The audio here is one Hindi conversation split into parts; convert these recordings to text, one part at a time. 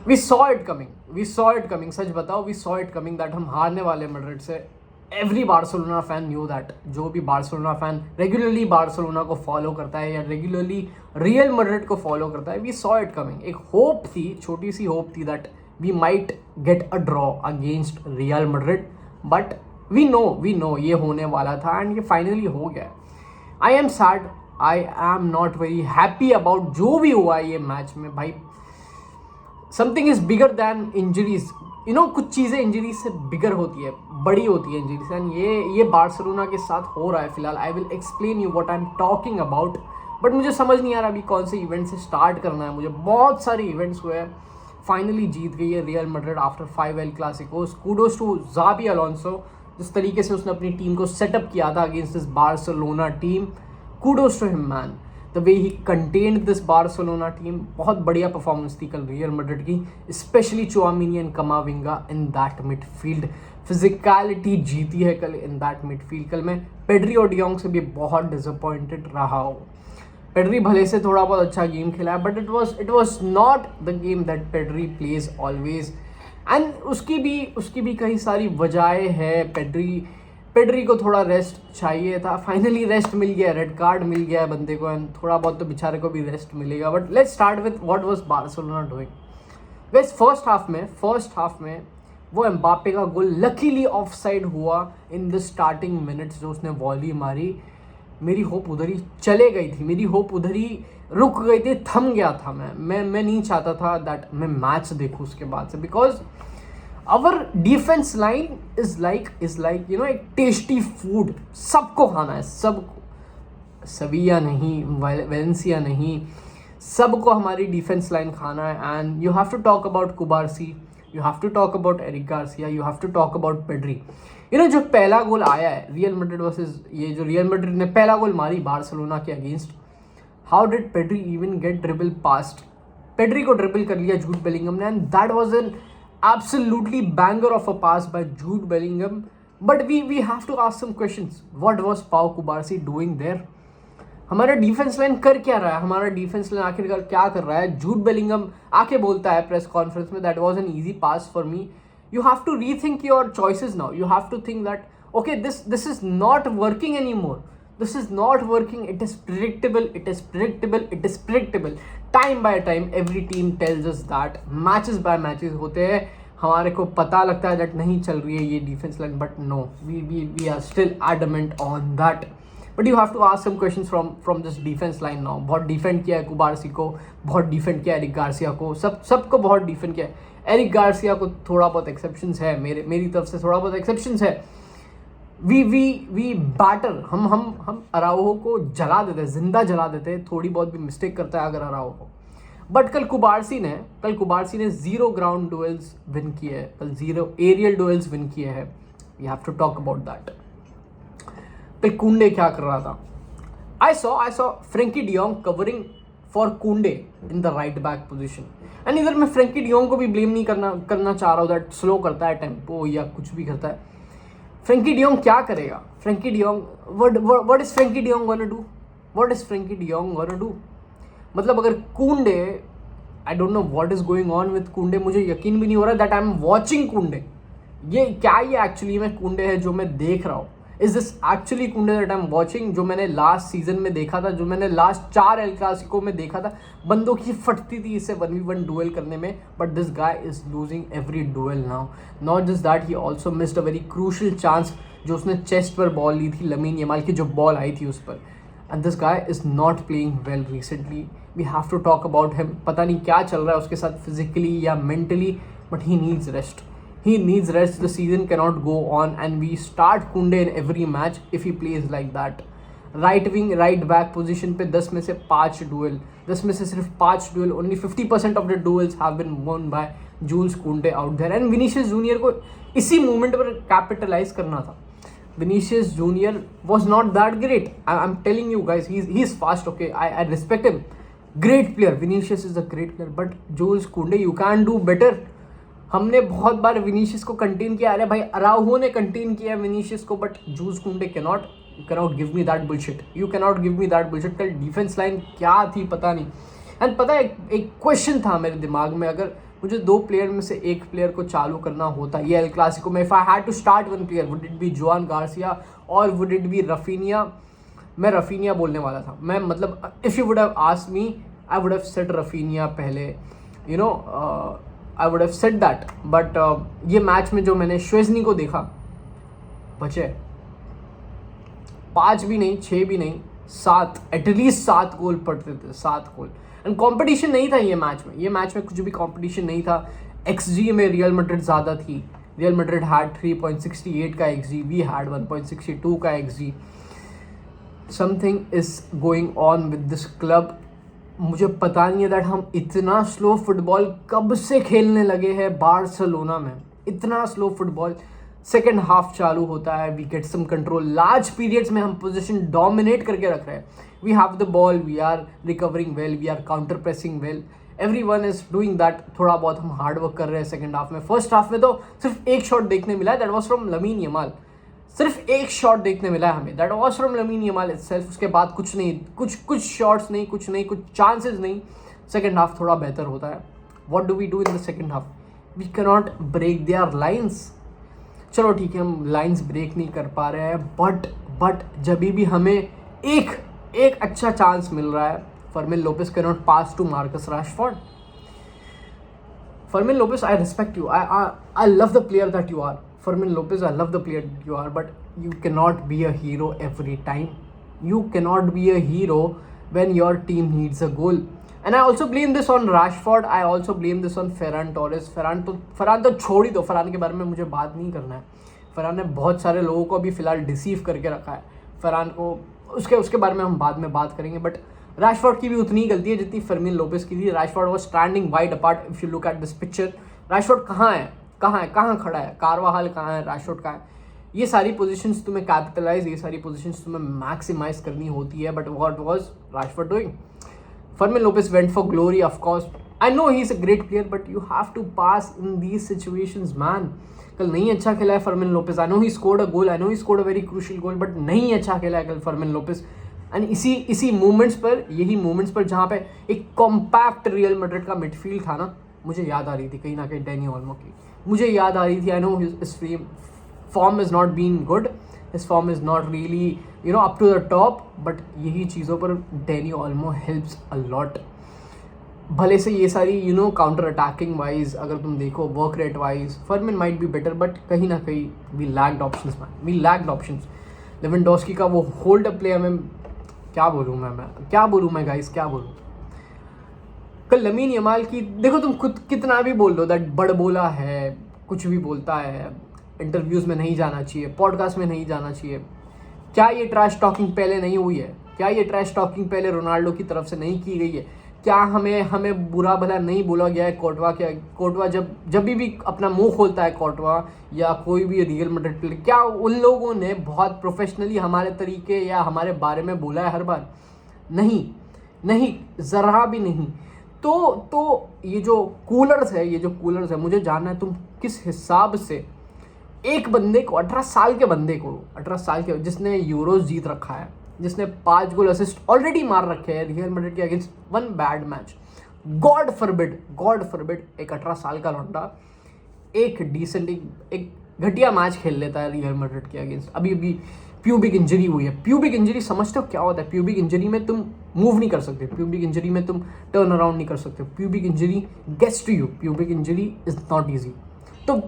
वी सॉ इट कमिंग, सच बताओ, we saw it coming that हम हारने वाले मैड्रिड से. Every Barcelona fan knew that. जो भी बार्सिलोना फैन रेगुलरली बार्सिलोना को फॉलो करता है या रेगुलरली रियल मैड्रिड को फॉलो करता है, वी सॉ इट कमिंग. एक होप थी, छोटी सी होप थी that we might get a draw against Real Madrid, but we know ये होने वाला था एंड ये फाइनली हो गया. I am sad, I am not very happy about जो भी हुआ ये मैच में. भाई something is bigger than injuries. You know, कुछ चीज़ें इंजरीज से बिगर होती है, बड़ी होती है इंजरीज, एंड ये बार्सिलोना के साथ हो रहा है फिलहाल. I will explain you what I am talking about. But मुझे समझ नहीं आ रहा अभी कौन से इवेंट से स्टार्ट करना है. मुझे बहुत सारे इवेंट्स हुए हैं. फाइनली जीत गई है Real Madrid after 5 El Clasicos. Kudos to Xabi Alonso, जिस तरीके से उसने अपनी टीम को सेटअप किया था against this Barcelona team. Kudos to him man, the way he contained this Barcelona team. बहुत बढ़िया परफॉर्मेंस थी कल रियल मैड्रिड की, specially Tchouameni and Camavinga in that midfield. Physicality जीती है कल इन दैट मिडफील्ड. कल मैं पेड्री और डियोंग से भी बहुत डिसअपॉइंटेड रहा हूँ. पेड्री भले से थोड़ा बहुत अच्छा गेम खेला है, but it was not the game that Pedri plays always. And उसकी भी कई सारी वजहें हैं. पेड्री को थोड़ा रेस्ट चाहिए था. फाइनली रेस्ट मिल गया, रेड कार्ड मिल गया है बंदे को, एंड थोड़ा बहुत तो बेचारे को भी रेस्ट मिलेगा. But let's start with what was Barcelona doing. Guys first half में वो एम्बापे का गोल लकीली ऑफ साइड हुआ इन द स्टार्टिंग मिनट्स. जो उसने वॉली मारी, मेरी होप उधर ही चले गई थी, मेरी होप उधर ही रुक गई थी, थम गया था. मैं नहीं चाहता था दैट मैं मैच देखूँ उसके बाद से, because our defence line is like you know एक टेस्टी फूड. सबको खाना है, सबको. सविया नहीं, वेलेंसिया नहीं, सबको हमारी डिफेंस लाइन खाना है. And you have to talk about Cubarsi, you have to talk about Eric Garcia, you have to talk about Pedri. You know, जो पहला गोल आया है रियल मैड्रिड वर्सेस, ये जो रियल मैड्रिड ने पहला गोल मारी बार्सिलोना के against, how did Pedri even get dribble past? Pedri को ड्रिबल कर लिया जूड बेलिंगम ने, and that was an absolutely banger of a pass by Jude Bellingham. But we have to ask some questions. What was Pau Kubarsi doing there? हमारा डिफेंस लाइन कर क्या रहा है? हमारा डिफेंस लाइन आखिरकार क्या कर रहा है? जूड बेलिंगम आके बोलता है प्रेस कॉन्फ्रेंस में, that was an easy pass for me. You have to rethink your choices now. You have to think that okay, this is not working any more. This is not working. It is predictable. Time by time every team tells us that. Matches by matches होते हैं, हमारे को पता लगता है that नहीं चल रही है ये defence line, but no, we are still adamant on that. But you have to ask some questions from this defense line now. बहुत डिफेंड किया है कुबारसी को, बहुत डिफेंड किया है एरिक गार्सिया को, सबको बहुत डिफेंड किया है. एरिक गार्सिया को थोड़ा बहुत एक्सेप्शंस है, मेरी तरफ से थोड़ा बहुत एक्सेप्शंस है. वी बैटर, हम अराउहो को जला देते, जिंदा जला देते. थोड़ी बहुत भी मिस्टेक करता है अगर अराउहो को. बट कल कुबारसी ने 0 ग्राउंड डुएल्स विन किए हैं, कल 0 एरियल डुएल्स विन किए हैं. We have to talk about that. कल कुंडे क्या कर रहा था? I saw Frenkie de Jong covering for Kounde in the right back position. And इधर मैं फ्रेंकी डियोंग को भी ब्लेम नहीं करना चाह रहा हूँ दैट स्लो करता है टेम्पो या कुछ भी करता है. फ्रेंकी डियोंग क्या करेगा? Frenkie de Jong, what is Frenkie de Jong gonna do? What is Frenkie de Jong gonna do? मतलब अगर कुंडे, I don't know what is going on with कुंडे. मुझे यकीन भी नहीं हो रहा दैट आई एम वॉचिंग कुंडे. ये एक्चुअली में कुंडे है जो मैं देख रहा हूँ? इज दिस एक्चुअली कुंडे दैट आई एम वॉचिंग? जो मैंने लास्ट सीजन में देखा था, जो मैंने लास्ट 4 एल क्लासिको में देखा था, बंदों की फटती थी इससे 1v1 डुएल करने में. But this guy is losing every duel now. Not just that, he also missed a very crucial chance जो उसने चेस्ट पर बॉल ली थी लमीन यमाल की, जो बॉल आई थी उस पर. And this guy is not playing well recently. We have to talk about him. पता नहीं क्या चल रहा है उसके साथ फिजिकली या mentally, but he needs rest. He needs rest. The season cannot go on and we start Kunde in every match if he plays like that. Right wing, right back position पे 10 में से 5 duel, 10 में से सिर्फ 5 duel. Only 50% of the duels have been won by Jules Kunde out there. And Vinicius Junior को इसी मोमेंट पर कैपिटलाइज करना था. Vinicius Junior was not that great. I'm telling you guys, he's fast. Okay, I respect him. Great player. Vinicius is a great player. But Jules Kunde, you can do better. हमने बहुत बार विनीशियस को कंटेन किया. अरे भाई, अराउहो ने कंटेन किया विनीशियस को, बट जूस कुंडे cannot give me that bullshit. You cannot give me that bullshit. कल डिफेंस लाइन क्या थी पता नहीं. एंड पता है, एक क्वेश्चन था मेरे दिमाग में, अगर मुझे 2 प्लेयर में से एक प्लेयर को चालू करना होता ये एल क्लासिको में, if I had to start one player, would it be Joan Garcia और वुड इट बी रफीनिया? मैं रफीनिया बोलने वाला था। मैं मतलब if you would have asked me, I would have said Raphinha पहले, you know, I would have said that. But ये मैच में जो मैंने शेज़नी को देखा, बचे 5 भी नहीं, 6 भी नहीं, 7, एटलीस्ट 7 गोल पड़ते थे, 7 गोल। एंड कंपटीशन नहीं था ये मैच में, ये मैच में कुछ भी कंपटीशन नहीं था। XG में रियल मैड्रिड ज़्यादा थी। रियल मैड्रिड हैड 3.68 का XG, वी हैड 1.62 का XG। Something is going on with this club. मुझे पता नहीं है दैट हम इतना स्लो फुटबॉल कब से खेलने लगे हैं बार्सिलोना में, इतना स्लो फुटबॉल। सेकेंड हाफ चालू होता है, we get some control, large periods में हम पोजीशन डोमिनेट करके रख रहे हैं। We have the ball, we are recovering well, we are counter pressing well, everyone is doing that. थोड़ा बहुत हम हार्ड वर्क कर रहे हैं सेकेंड हाफ में। फर्स्ट हाफ में तो सिर्फ एक शॉट देखने मिला है, that was from Lamine Yamal. सिर्फ एक शॉट देखने मिला है हमें, that was from Lamine Yamal itself. उसके बाद कुछ नहीं, कुछ शॉट्स नहीं, कुछ नहीं, कुछ चांसेस नहीं। सेकेंड हाफ थोड़ा बेहतर होता है। What do we do in the second half? We cannot break their lines. चलो ठीक है, हम लाइंस ब्रेक नहीं कर पा रहे हैं, बट जब भी हमें एक अच्छा चांस मिल रहा है, Fermin Lopez can not pass to Marcus Rashford. Fermin Lopez, I respect you, I love the player that you are. Fermin Lopez, I love the player that you are, but you cannot be a hero every time. You cannot be a hero when your team needs a goal. And I also blame this on Rashford. I also blame this on Ferran Torres. Farhan तो छोड़ ही दो, फरहान के बारे में मुझे बात नहीं करना है। फरहान ने बहुत सारे लोगों को अभी फ़िलहाल डिसीव करके रखा है। फरहान को उसके बारे में हम बाद में बात करेंगे। बट रैशफोर्ड की भी उतनी ही गलती है जितनी फर्मिन लोपेस की थी। Rashford was standing wide apart. If you look at this picture, Rashford कहाँ खड़ा है? कारवाहल कहाँ है? रैशफोर्ड कहाँ है? ये सारी पोजीशंस तुम्हें कैपिटलाइज, ये सारी पोजीशंस तुम्हें मैक्सिमाइज करनी होती है। But what was Rashford doing? Fermin Lopez went for glory, of course. I know he is a great player, but you have to pass in these situations man. कल नहीं अच्छा खेला है Fermin Lopez. I know he scored a goal, I know he scored a very crucial goal, but नहीं अच्छा खेला है कल फर्मिन लोपेस। एंड इसी मोमेंट्स पर, यही मोमेंट्स पर जहाँ पे एक कॉम्पैक्ट रियल मैड्रिड का मिडफील्ड था ना, मुझे याद आ रही थी कहीं ना कहीं डैनी ओल्मो की। मुझे याद आ रही थी, I know his form is not being good, his form is not really, you know, up to the top, but यही चीज़ों पर Danny Olmo helps a lot। भले से ये सारी काउंटर अटैकिंग वाइज अगर तुम देखो, work rate wise Fermin might be better, but कहीं ना कहीं we lacked options man, we lacked options. Lewandowski का वो होल्ड अप प्ले में क्या बोलूँ मैं गाइस, क्या बोलूँ। कल लमीन यमाल की देखो, तुम खुद कितना भी बोल दो दैट बड़बोला है, कुछ भी बोलता है, इंटरव्यूज़ में नहीं जाना चाहिए, पॉडकास्ट में नहीं जाना चाहिए। क्या ये ट्रैश टॉकिंग पहले नहीं हुई है? क्या ये ट्रैश टॉकिंग पहले रोनाल्डो की तरफ से नहीं की गई है? क्या हमें बुरा भला नहीं बोला गया है कोर्टवा जब भी अपना मुंह खोलता है कोर्टवा या कोई भी रियल मैड्रिड प्लेयर, क्या उन लोगों ने बहुत प्रोफेशनली हमारे तरीके या हमारे बारे में बोला है हर बार? नहीं, ज़रा भी नहीं। तो ये जो कूलर्स है, मुझे जानना है तुम किस हिसाब से एक बंदे को, 18 साल के जिसने यूरोज जीत रखा है, जिसने 5 गोल असिस्ट ऑलरेडी मार रखे हैं रियल मैड्रिड के against, 1 bad match, God forbid एक 18 साल का लौंडा एक घटिया मैच खेल लेता है रियल मैड्रिड के अगेंस्ट। अभी प्यूबिक इंजरी हुई है। प्यूबिक इंजरी समझते हो क्या होता है? प्यूबिक इंजरी में तुम मूव नहीं कर सकते, प्यूबिक इंजरी में तुम टर्न अराउंड नहीं कर सकते, pubic injury gets to you, pubic injury is not easy. तो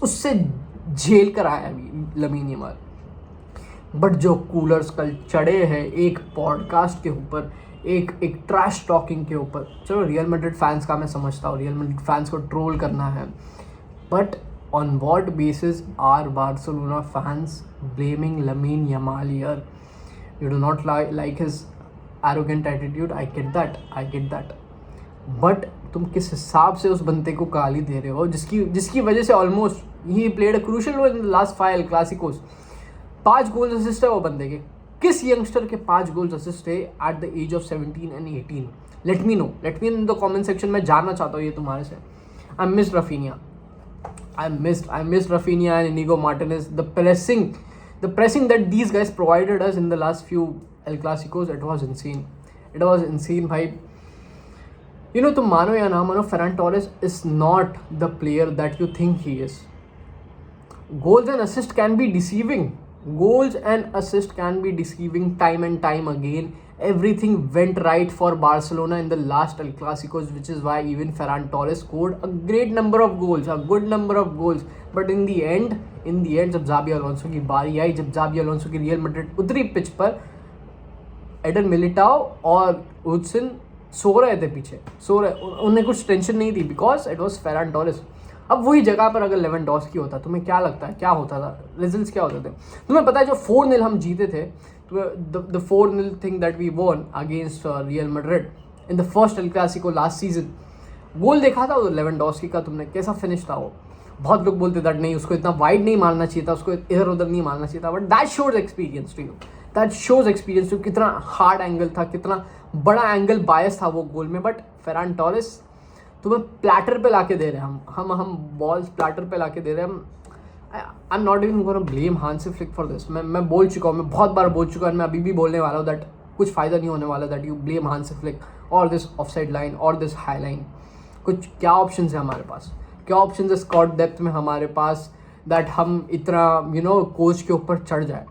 उससे झेल कर आया अभी लमीन यमाल। बट जो कूलर्स कल चढ़े हैं एक पॉडकास्ट के ऊपर, एक ट्रैश टॉकिंग के ऊपर, चलो रियल मैड्रिड फैंस का मैं समझता हूँ, रियल मैड्रिड फैंस को ट्रोल करना है, but on what basis are Barcelona fans blaming Lamine Yamal here? You do not like his arrogant attitude, I get that, but तुम किस हिसाब से उस बंदे को गाली दे रहे हो जिसकी वजह से almost he played a crucial role in the last 5 Clasicos. 5 goals assist है वो बंदे के। किस यंगस्टर के 5 गोल्स असिस्ट है at the age of 17 and 18? Let me know in the comment section में, जानना चाहता हूँ ये तुम्हारे से। I miss Rafinha, I missed Rafinha and Inigo Martinez. The pressing that these guys provided us in the last few El Clasicos, it was insane. भाई, तुम मानो या ना मानो, Ferran Torres is not the player that you think he is. Goals and assist can be deceiving. Goals and assist can be deceiving time and time again. Everything went right for Barcelona in the last El Clasicos, which is why even Ferran Torres scored a great number of goals, a good number of goals. But in the end, जब जाबी अलोंसो की बारी आई, जब जाबी अलोंसो की रियल मैड्रिड उतरी पिच पर, एडन मिलिटाओ और हुडसन सो रहे थे पीछे, उन्हें कुछ टेंशन नहीं थी, because it was Ferran Torres. अब वही जगह पर अगर लेवेंडोस्की होता, तुम्हें क्या लगता है क्या होता था, रिजल्ट्स क्या होते थे? तुम्हें पता है जो 4-0 हम जीते थे, the 4-0 thing that we won against Real Madrid in the first El Clasico last season, goal देखा था वो लेवेंडोस्की का, तुमने कैसा फिनिश था वो? बहुत लोग बोलते दैट नहीं, उसको इतना वाइड नहीं मारना चाहिए था, उसको इधर उधर नहीं मारना चाहिए था, but that shows experience to you, that shows experience to कितना हार्ड एंगल था, कितना बड़ा एंगल बायस था वो गोल में. बट फेरान टोरेस तुम्हें प्लेटर पे लाके दे रहे हैं, हम बॉल्स प्लेटर पे लाके दे रहे हैं. आई am not even gonna blame Hansi Flick for this. मैं बोल चुका हूँ, मैं बहुत बार बोल चुका हूँ, मैं अभी भी बोलने वाला हूँ दैट कुछ फ़ायदा नहीं होने वाला that you blame Hansi Flick और दिस ऑफसाइड लाइन और दिस हाई लाइन. कुछ क्या ऑप्शन है हमारे पास, क्या ऑप्शन है स्क्वाड डेप्थ में हमारे पास, दैट हम इतना कोच के ऊपर चढ़ जाए.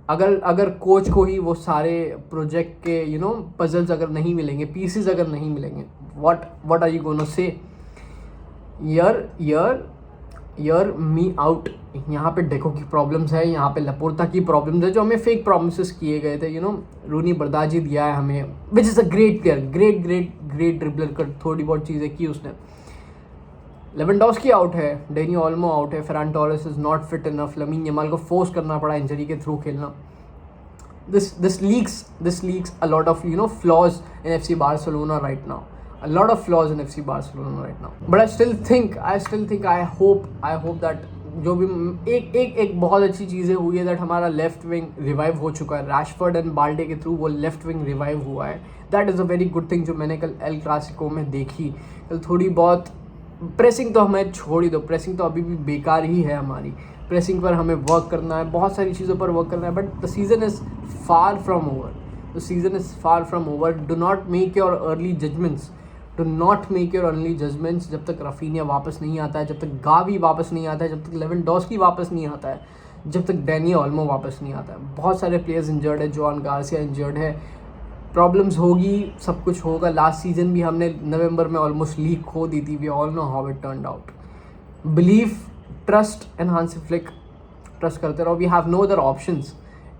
अगर कोच को ही वो सारे प्रोजेक्ट के पजल्स अगर नहीं मिलेंगे, पीसेस अगर नहीं मिलेंगे, what are you gonna say? Year me out. यहाँ पे डेको की प्रॉब्लम्स है, यहाँ पे लपोर्ता की प्रॉब्लम्स है, जो हमें फेक प्रॉमिसेस किए गए थे. रूनी बर्दाजी दिया है हमें, which is a great player, great dribbler कर, थोड़ी बहुत चीज़ें की उसने. लेवेंडोस्की आउट है, डेनी ओल्मो आउट है, Ferran Torres is not fit enough, Lamine Yamal को फोर्स करना पड़ा इंजरी के थ्रू खेलना. This leaks a lot of flaws in FC Barcelona right now. A lot of flaws in FC Barcelona right now. But I still think, I hope that जो भी एक बहुत अच्छी चीज़ें हुई है, दैट हमारा लेफ्ट विंग रिवाइव हो चुका है. रैशफोर्ड एंड बाल्डे के थ्रू वो लेफ्ट विंग रिवाइव हुआ है. That is a very good thing जो मैंने कल एल क्लासिको में देखी. कल थोड़ी बहुत प्रेसिंग तो हमें छोड़ ही दो, प्रेसिंग तो अभी भी बेकार ही है हमारी. प्रेसिंग पर हमें वर्क करना है, बहुत सारी चीज़ों पर वर्क करना है. But the season is far from over. Do not make your early judgements. जब तक रफीनिया वापस नहीं आता है, जब तक गावी वापस नहीं आता है, जब तक लेवेंडोस्की वापस नहीं आता है, जब तक डेनी ओल्मो वापस नहीं आता है. बहुत सारे प्लेयर्स इंजर्ड है, जॉन गार्सिया इंजर्ड है. प्रॉब्लम्स होगी, सब कुछ होगा. लास्ट सीजन भी हमने नवंबर में ऑलमोस्ट लीग खो दी थी. We all know how it turned out. Believe, trust and Hansi Flick, trust करते रहो. We have no other options.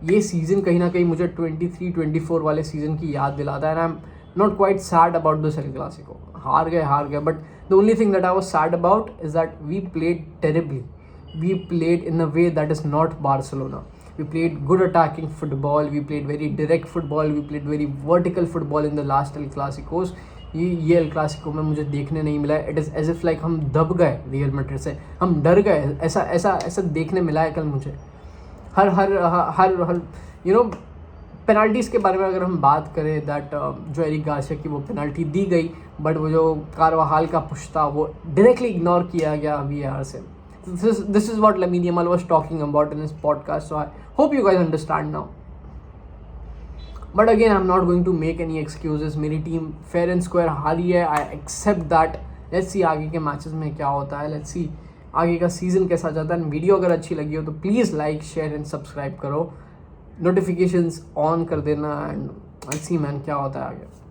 ये सीज़न कहीं ना कहीं मुझे 23-24 वाले सीज़न की याद दिलाता है. And I am not quite sad about this El Clasico. हार गए, but the only thing that I was sad about is that we played terribly. We played in a way that is not Barcelona. We played good attacking football, we played very direct football, we played very vertical football in the last El Clasicos. ये El Clasico में मुझे देखने नहीं मिला है. It is as if like हम दब गए रियल मैड्रिड से, हम डर गए. ऐसा देखने मिला है कल मुझे. हर पेनल्टीज़ के बारे में अगर हम बात करें, दैट जो एरिक गार्सिया की वो पेनल्टी दी गई, बट वो जो कारवाहाल का पुश था वो डायरेक्टली इग्नोर किया गया VAR से. This is what Lamine Yamal was talking about in his podcast, so I hope you guys understand now. But again, I'm not going to make any excuses. मेरी टीम fair and square हारी है, I accept that. Let's see आगे के मैचेस में क्या होता है, let's see आगे का सीज़न कैसा जाता है. वीडियो अगर अच्छी लगी हो तो please like, share and subscribe करो, नोटिफिकेशंस ऑन कर देना, एंड let's see मैन क्या होता है आगे.